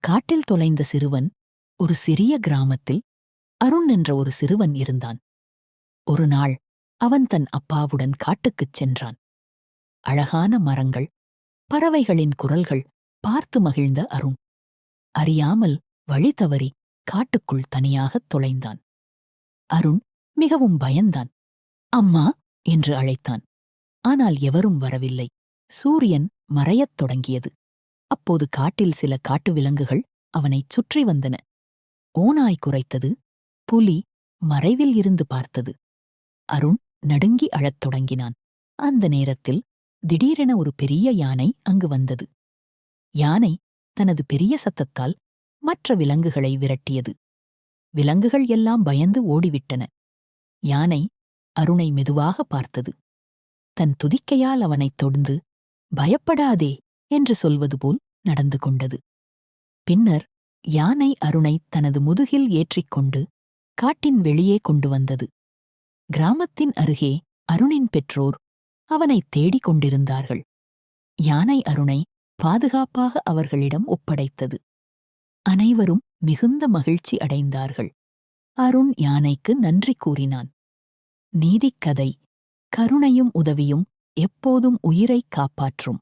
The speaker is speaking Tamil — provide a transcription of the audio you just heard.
காட்டில் தொலைந்த சிறுவன். ஒரு சிறிய கிராமத்தில் அருண் என்ற ஒரு சிறுவன் இருந்தான். ஒரு நாள் அவன் தன் அப்பாவுடன் காட்டுக்குச் சென்றான். அழகான மரங்கள், பறவைகளின் குரல்கள் பார்த்து மகிழ்ந்த அருண் அறியாமல் வழி தவறி காட்டுக்குள் தனியாகத் தொலைந்தான். அருண் மிகவும் பயந்தான். அம்மா என்று அழைத்தான். ஆனால் எவரும் வரவில்லை. சூரியன் மறையத் தொடங்கியது. அப்போது காட்டில் சில காட்டு விலங்குகள் அவனைச் சுற்றி வந்தன. ஓநாய் குரைத்தது. புலி மறைவில் இருந்து பார்த்தது. அருண் நடுங்கி அழத் தொடங்கினான். அந்த நேரத்தில் திடீரென ஒரு பெரிய யானை அங்கு வந்தது. யானை தனது பெரிய சத்தத்தால் மற்ற விலங்குகளை விரட்டியது. விலங்குகள் எல்லாம் பயந்து ஓடிவிட்டன. யானை அருணை மெதுவாக பார்த்தது. தன் துதிக்கையால் அவனைத் தொடுந்து, பயப்படாதே என்று சொல்வது போல் நடந்து கொண்டது. பின்னர் யானை அருணை தனது முதுகில் ஏற்றிக்கொண்டு காட்டின் வெளியே கொண்டு வந்தது. கிராமத்தின் அருகே அருணின் பெற்றோர் அவனைத் தேடிக் கொண்டிருந்தார்கள். யானை அருணை பாதுகாப்பாக அவர்களிடம் ஒப்படைத்தது. அனைவரும் மிகுந்த மகிழ்ச்சி அடைந்தார்கள். அருண் யானைக்கு நன்றி கூறினான். நீதிக்கதை: கருணையும் உதவியும் எப்போதும் உயிரைக் காப்பாற்றும்.